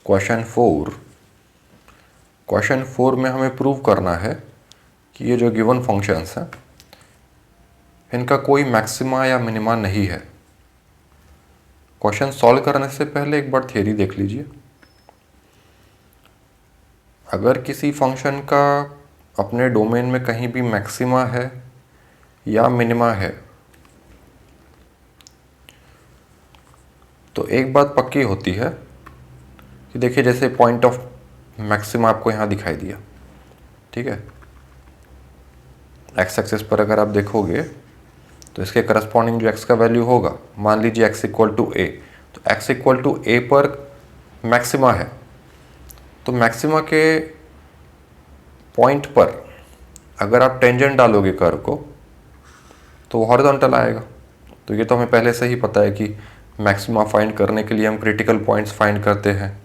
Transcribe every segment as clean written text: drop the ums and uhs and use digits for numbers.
Question 4 में हमें prove करना है कि ये जो गिवन फंक्शंस हैं इनका कोई मैक्सिमा या मिनिमा नहीं है। क्वेश्चन सॉल्व करने से पहले एक बार थियरी देख लीजिए। अगर किसी फंक्शन का अपने डोमेन में कहीं भी मैक्सिमा है या मिनिमा है तो एक बात पक्की होती है कि देखिए जैसे पॉइंट ऑफ मैक्सिमा आपको यहाँ दिखाई दिया, ठीक है। एक्स एक्सिस पर अगर आप देखोगे तो इसके करस्पॉन्डिंग जो एक्स का वैल्यू होगा, मान लीजिए एक्स इक्वल टू ए, तो एक्स इक्वल टू ए पर मैक्सिमा है, तो मैक्सिमा के पॉइंट पर अगर आप टेंजेंट डालोगे कर्व को तो हॉरिजॉन्टल आएगा। तो ये तो हमें पहले से ही पता है कि मैक्सिमा फाइंड करने के लिए हम क्रिटिकल पॉइंट्स फाइंड करते हैं।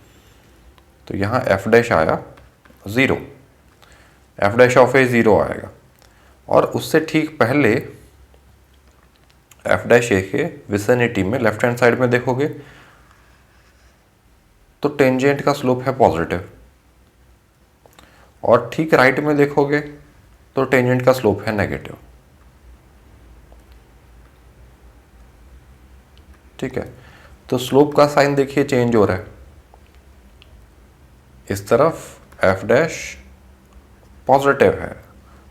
तो यहाँ एफ डैश आया 0, एफ डैश ऑफ ए 0 आएगा, और उससे ठीक पहले एफ डैश ए के विसिनिटी में लेफ्ट हैंड साइड में देखोगे तो टेंजेंट का स्लोप है पॉजिटिव, और ठीक राइट में देखोगे तो टेंजेंट का स्लोप है नेगेटिव, ठीक है। तो स्लोप का साइन देखिए चेंज हो रहा है, इस तरफ एफ डैश पॉजिटिव है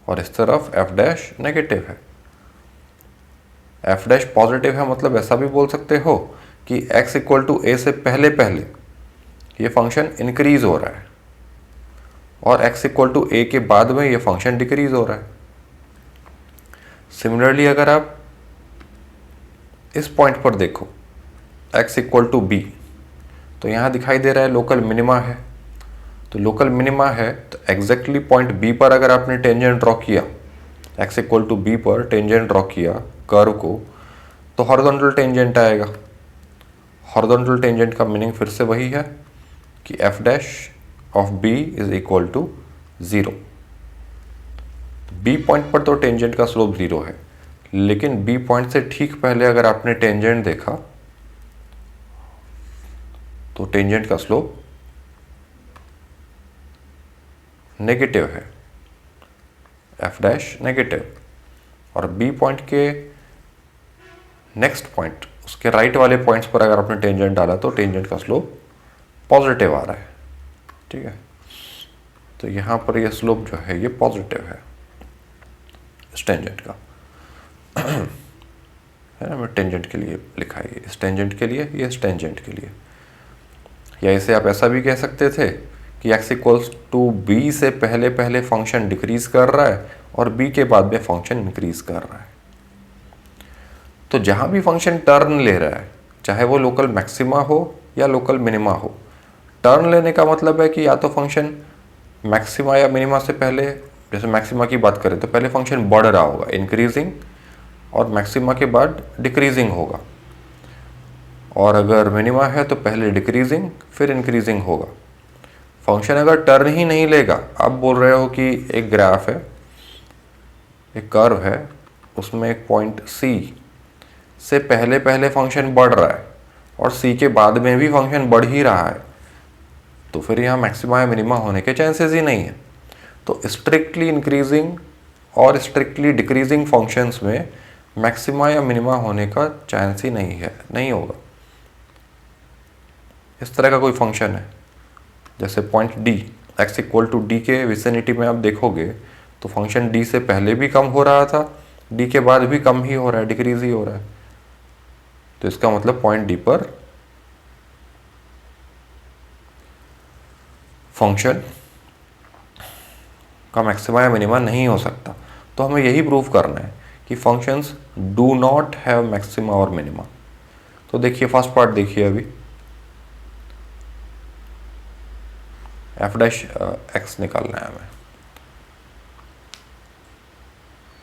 और इस तरफ एफ डैश नेगेटिव है। एफ डैश पॉजिटिव है मतलब ऐसा भी बोल सकते हो कि x इक्वल टू ए से पहले पहले ये फंक्शन इंक्रीज हो रहा है और x इक्वल टू ए के बाद में ये फंक्शन डिक्रीज हो रहा है। सिमिलरली अगर आप इस पॉइंट पर देखो x इक्वल टू बी, तो यहाँ दिखाई दे रहा है लोकल मिनिमा है। तो लोकल मिनिमा है तो एग्जैक्टली पॉइंट बी पर अगर आपने टेंजेंट ड्रॉ किया, x इक्वल टू बी पर टेंजेंट ड्रॉ किया कर्व को, तो हॉरिजॉन्टल टेंजेंट आएगा। हॉरिजॉन्टल टेंजेंट का मीनिंग फिर से वही है कि F dash of B is equal to 0। B point पर तो टेंजेंट का स्लोप 0 है, लेकिन बी पॉइंट से ठीक पहले अगर आपने टेंजेंट देखा तो टेंजेंट का स्लोप नेगेटिव है, एफ डैश नेगेटिव, और बी पॉइंट के नेक्स्ट पॉइंट उसके राइट वाले पॉइंट्स पर अगर आपने टेंजेंट डाला तो टेंजेंट का स्लोप पॉजिटिव आ रहा है, ठीक है। तो यहाँ पर ये स्लोप जो है ये पॉजिटिव है इस टेंजेंट का, है ना। मैं टेंजेंट के लिए लिखा है, इस टेंजेंट के लिए, ये इस टेंजेंट के लिए। या इसे आप ऐसा भी कह सकते थे कि x इक्वल्स टू बी से पहले पहले फंक्शन डिक्रीज कर रहा है और b के बाद में फंक्शन इंक्रीज कर रहा है। तो जहां भी फंक्शन टर्न ले रहा है, चाहे वो लोकल मैक्सिमा हो या लोकल मिनिमा हो, टर्न लेने का मतलब है कि या तो फंक्शन मैक्सिमा या मिनिमा से पहले, जैसे मैक्सिमा की बात करें तो पहले फंक्शन बढ़ रहा होगा इंक्रीजिंग, और मैक्सिमा के बाद डिक्रीजिंग होगा, और अगर मिनिमा है तो पहले डिक्रीजिंग फिर इंक्रीजिंग होगा। फंक्शन अगर टर्न ही नहीं लेगा, आप बोल रहे हो कि एक ग्राफ है, एक कर्व है, उसमें एक पॉइंट C से पहले पहले फंक्शन बढ़ रहा है और C के बाद में भी फंक्शन बढ़ ही रहा है, तो फिर यहाँ मैक्सिमा या मिनिमा होने के चांसेस ही नहीं है। तो स्ट्रिक्टली इंक्रीजिंग और स्ट्रिक्टली डिक्रीजिंग फंक्शंस में मैक्सिमा या मिनिमा होने का चांस ही नहीं है, नहीं होगा। इस तरह का कोई फंक्शन है जैसे पॉइंट D, x इक्वल टू डी के विसिनिटी में आप देखोगे तो फंक्शन D से पहले भी कम हो रहा था, D के बाद भी कम ही हो रहा है, डिक्रीज ही हो रहा है। तो इसका मतलब पॉइंट D पर फंक्शन का मैक्सिमा या मिनिमा नहीं हो सकता। तो हमें यही प्रूव करना है कि functions do not have maxima और मिनिमा। तो देखिए फर्स्ट पार्ट देखिए, अभी एफ डैश एक्स निकालना है हमें,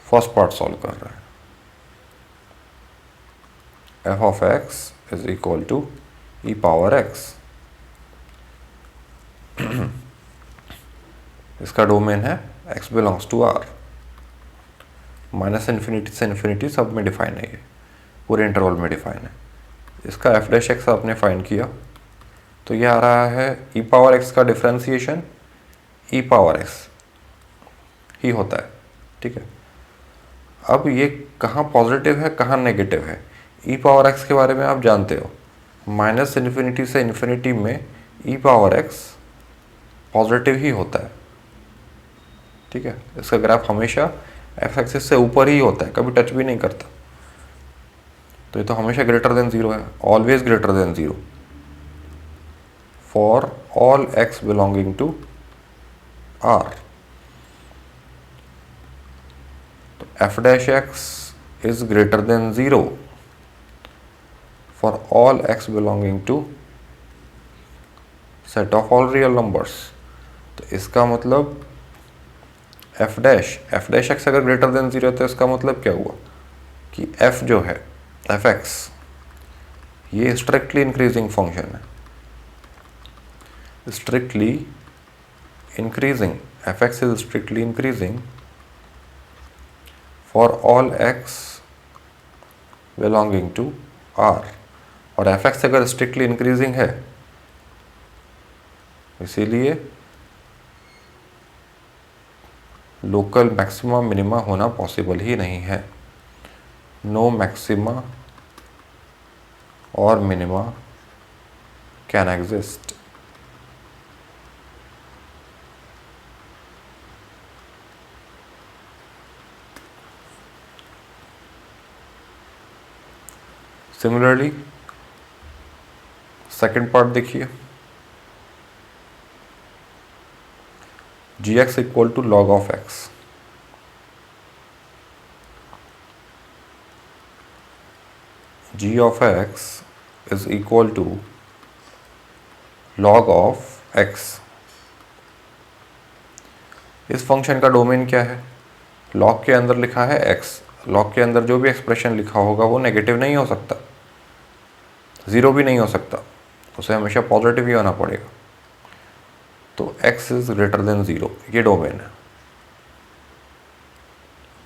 फर्स्ट पार्ट सॉल्व कर रहे हैं। F of x is equal to E power X, इसका डोमेन है x belongs to r, minus infinity से इन्फिनिटी सब में डिफाइन है, ये पूरे इंटरवल में डिफाइन है। इसका एफ डैश एक्स आपने फाइंड किया तो ये आ रहा है e पावर x का डिफ्रेंसिएशन e पावर x ही होता है, ठीक है। अब ये कहाँ पॉजिटिव है कहाँ नेगेटिव है, e पावर x के बारे में आप जानते हो, माइनस इन्फिनिटी से इन्फिनिटी में e पावर x पॉजिटिव ही होता है, ठीक है। इसका ग्राफ हमेशा एक्स एक्सिस से ऊपर ही होता है, कभी टच भी नहीं करता। तो ये तो हमेशा ग्रेटर देन जीरो है, always greater than zero for all x belonging to R. तो f dash x is greater than zero for all x belonging to set of all real numbers. तो इसका मतलब एफ डैश एक्स अगर greater than zero है तो इसका मतलब क्या हुआ कि एफ जो है एफ एक्स ये स्ट्रिक्टली इंक्रीजिंग फंक्शन है, strictly increasing, f x is strictly increasing for all x belonging to R. और एफ एक्स अगर स्ट्रिक्टली इंक्रीजिंग है इसीलिए लोकल मैक्सिमा मिनिमा होना पॉसिबल ही नहीं है। नो मैक्सिमा और minima can exist. Similarly second part देखिए, g x equal to log of x. G of x is equal to log of x. इस फंक्शन का डोमेन क्या है, लॉग के अंदर लिखा है एक्स, लॉग के अंदर जो भी एक्सप्रेशन लिखा होगा वो नेगेटिव नहीं हो सकता, ज़ीरो भी नहीं हो सकता, उसे हमेशा पॉजिटिव ही होना पड़ेगा। तो x is greater than zero, ये डोमेन है।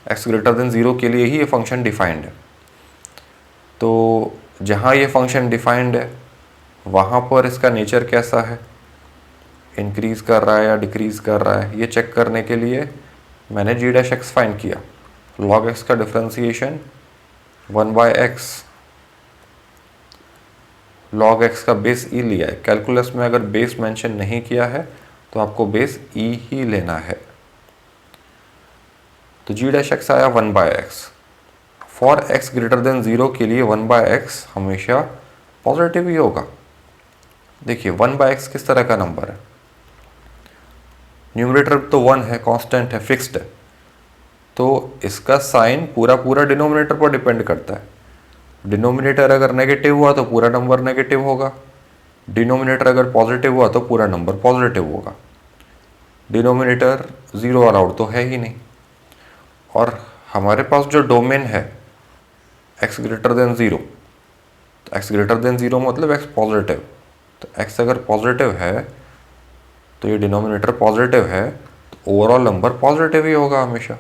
x ग्रेटर देन ज़ीरो के लिए ही ये फंक्शन डिफाइंड है। तो जहाँ ये फंक्शन डिफाइंड है वहाँ पर इसका नेचर कैसा है, इंक्रीज कर रहा है या डिक्रीज कर रहा है, ये चेक करने के लिए मैंने जी डैश एक्स फाइंड किया। लॉग एक्स का डिफ्रेंसिएशन 1/x, लॉग एक्स का बेस ई लिया है। कैलकुलस में अगर बेस मेंशन नहीं किया है तो आपको बेस ई ही लेना है। तो जी डैश एक्स आया 1/x। For x greater than zero के लिए 1/x हमेशा पॉजिटिव ही होगा। देखिए 1/x किस तरह का नंबर है, न्यूमरेटर तो 1 है, कांस्टेंट है, फिक्स्ड है, तो इसका साइन पूरा पूरा डिनोमिनेटर पर डिपेंड करता है। डिनोमिनेटर अगर नेगेटिव हुआ तो पूरा नंबर नेगेटिव होगा, डिनोमिनेटर अगर पॉजिटिव हुआ तो पूरा नंबर पॉजिटिव होगा। डिनोमिनेटर ज़ीरो अलाउड तो है ही नहीं। और हमारे पास जो डोमेन है x ग्रेटर देन ज़ीरो, तो x ग्रेटर देन ज़ीरो मतलब x पॉजिटिव, तो x अगर पॉजिटिव है तो ये डिनोमिनेटर पॉजिटिव है, तो ओवरऑल नंबर पॉजिटिव ही होगा हमेशा।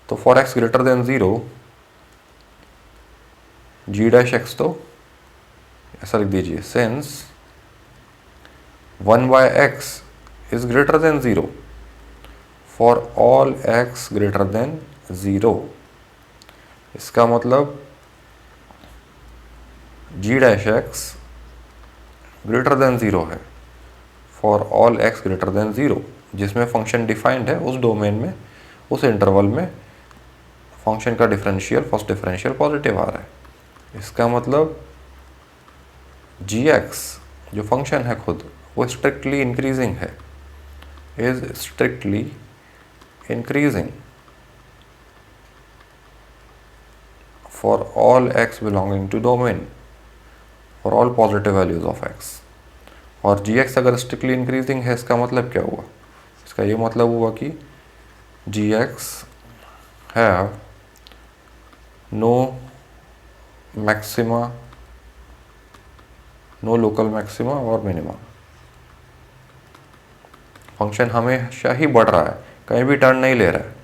तो for x greater than zero g dash x, तो ऐसा लिख दीजिए, since 1/x is greater than zero for all x greater than zero. इसका मतलब g dash x greater than zero है for all x greater than zero, जिसमें function defined है उस डोमेन में, उस इंटरवल में फंक्शन का डिफरेंशियल, फर्स्ट डिफरेंशियल पॉजिटिव आ रहा है। इसका मतलब जी एक्स जो फंक्शन है खुद वो स्ट्रिक्टली इंक्रीजिंग है, is strictly increasing for all x belonging to domain, for all positive values of X. और जी एक्स अगर स्ट्रिक्टली इंक्रीजिंग है इसका मतलब क्या हुआ, इसका ये मतलब हुआ कि g x have no maxima, no local maxima और मिनिमा। फंक्शन हमेशा ही बढ़ रहा है, कहीं भी टर्न नहीं ले रहा है,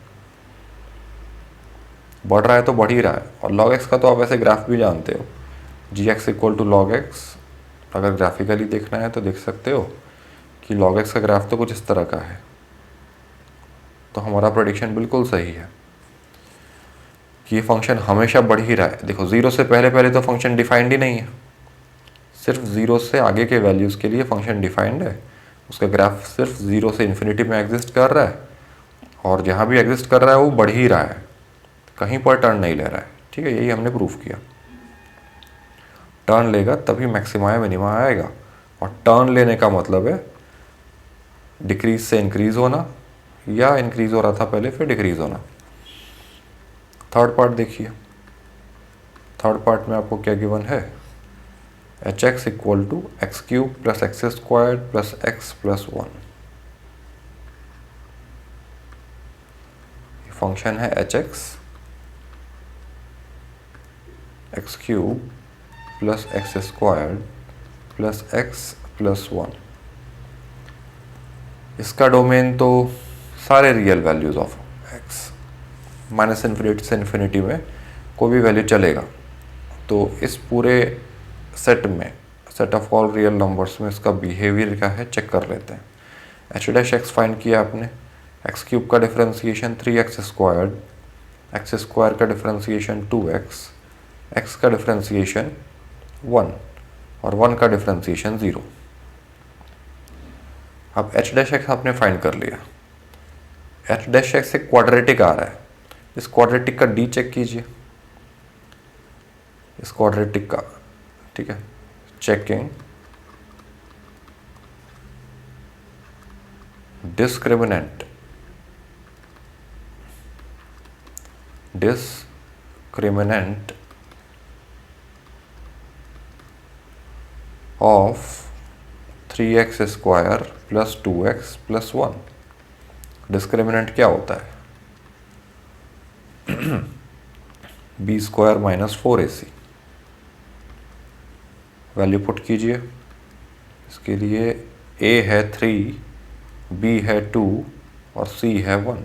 बढ़ रहा है तो बढ़ ही रहा है। और log x का तो आप ऐसे ग्राफ भी जानते हो, g x equal to log x अगर ग्राफिकली देखना है तो देख सकते हो कि log x का ग्राफ तो कुछ इस तरह का है। तो हमारा प्रेडिक्शन बिल्कुल सही है कि ये फंक्शन हमेशा बढ़ ही रहा है। देखो 0 से पहले पहले तो फंक्शन डिफाइंड ही नहीं है, सिर्फ 0 से आगे के वैल्यूज़ के लिए फंक्शन डिफाइंड है। उसका ग्राफ सिर्फ 0 से इन्फिनिटी में एग्जिस्ट कर रहा है, और जहाँ भी एग्जिस्ट कर रहा है वो बढ़ ही रहा है, कहीं पर टर्न नहीं ले रहा है। ठीक है, यही हमने प्रूफ किया। टर्न लेगा तभी मैक्सिमा या मिनिमा आएगा, और टर्न लेने का मतलब है डिक्रीज से इंक्रीज होना, या इंक्रीज हो रहा था पहले फिर डिक्रीज होना। थर्ड पार्ट देखिए। थर्ड पार्ट में आपको क्या गिवन है, h x equal to x cube plus x square plus x plus 1। Function है h x cube plus x square plus x plus 1। इसका डोमेन तो सारे real values of x, minus infinity से infinity में कोई भी value चलेगा। तो इस पूरे सेट में, set of all real numbers में इसका बिहेवियर क्या है चेक कर लेते हैं। एच डैश एक्स फाइंड किया आपने, एक्स क्यूब का differentiation 3x squared, x square का डिफरेंशिएशन 2x, एक्स का डिफरेंशिएशन 1 और 1 का डिफरेंशिएशन 0। अब एच डैश एक्स आपने फाइंड कर लिया। एच डैश एक्स एक क्वाड्रेटिक आ रहा है, इस क्वाड्रेटिक का डी चेक कीजिए, इस क्वाड्रेटिक का। ठीक है, checking discriminant of 3x square plus 2x plus 1। Discriminant क्या होता है, B square minus 4ac। Value put कीजिए। इसके लिए a है 3, b है 2 और c है 1।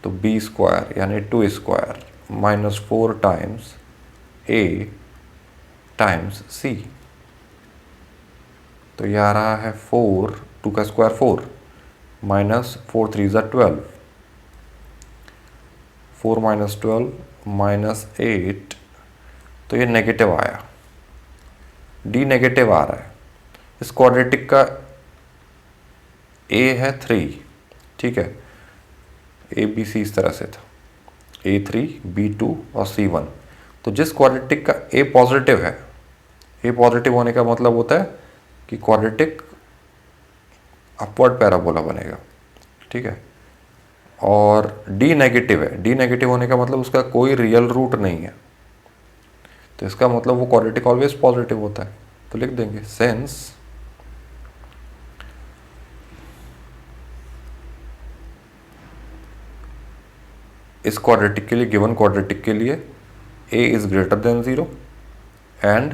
तो b स्क्वायर यानी 2 square minus 4 times a times c। तो ये आ रहा है 4, 2 का स्क्वायर 4 माइनस 4 3 ज़ा 12, 4 माइनस 12 माइनस 8। तो ये नेगेटिव आया, डी नेगेटिव आ रहा है। इस क्वाड्रेटिक का a है 3, ठीक है, ए बी सी इस तरह से था, a3 b2 और c1। तो जिस क्वाड्रेटिक का a पॉजिटिव है, a पॉजिटिव होने का मतलब होता है कि क्वाड्रेटिक अपवर्ड पैराबोला बनेगा। ठीक है, और d नेगेटिव है, d नेगेटिव होने का मतलब उसका कोई रियल रूट नहीं है, तो इसका मतलब वो क्वाड्रेटिक ऑलवेज पॉजिटिव होता है। तो लिख देंगे सिंस इस क्वाड्रेटिक के लिए, गिवन क्वाड्रेटिक के लिए a is greater then 0 and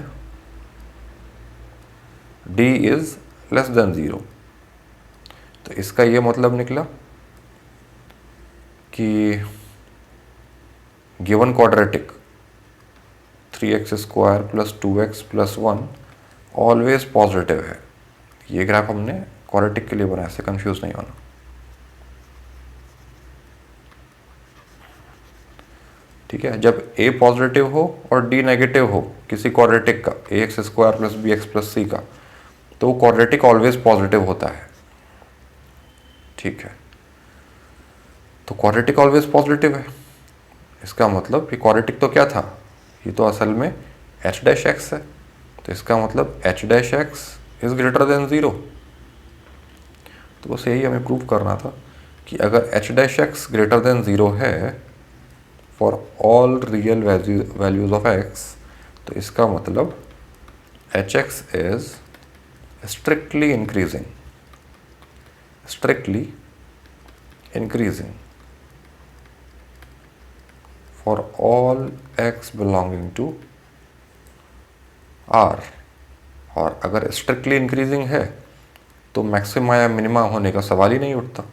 d is less than 0। तो इसका ये मतलब निकला कि given quadratic 3x square plus 2x plus 1 always positive है। ये ग्राफ हमने क्वाड्रेटिक के लिए बनाया, इससे कंफ्यूज नहीं होना। ठीक है, जब a पॉजिटिव हो और d नेगेटिव हो किसी क्वाड्रेटिक का, ax square plus bx plus c का, तो वो क्वाड्रेटिक ऑलवेज पॉजिटिव होता है। ठीक है, तो क्वाड्रेटिक ऑलवेज पॉजिटिव है, इसका मतलब ये क्वाड्रेटिक तो क्या था, ये तो असल में एच डैश एक्स है। तो इसका मतलब H dash x is greater then 0। तो बस यही हमें प्रूव करना था कि अगर H dash x greater then 0 है for all real values of x, तो इसका मतलब H x is strictly increasing for all x belonging to R। और अगर स्ट्रिक्टली इंक्रीजिंग है तो मैक्सिमा या मिनिमा होने का सवाल ही नहीं उठता।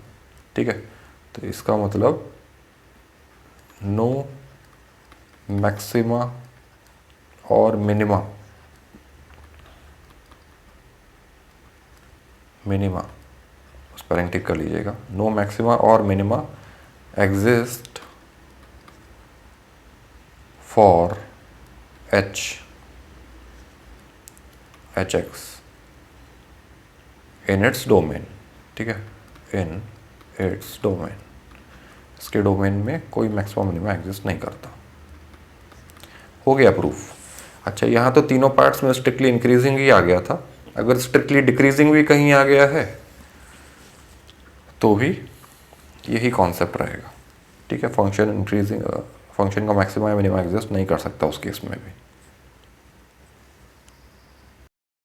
ठीक है, तो इसका मतलब नो मैक्सिमा और मिनिमा मिनिमा, उस पर टिक कर लीजिएगा, नो मैक्सिमा और minima exist for H x in its domain, ठीक है, इन इट्स डोमेन, इसके डोमेन में कोई मैक्सिमम मिनिमा एग्जिस्ट नहीं करता। हो गया प्रूफ। अच्छा, यहाँ तो तीनों पार्ट्स में स्ट्रिक्टली इंक्रीजिंग ही आ गया था, अगर स्ट्रिक्टली डिक्रीजिंग भी कहीं आ गया है तो भी यही कॉन्सेप्ट रहेगा, ठीक है। फंक्शन इंक्रीजिंग, फंक्शन का मैक्सिमा या मिनिमा एग्जिस्ट नहीं कर सकता उस केस में भी।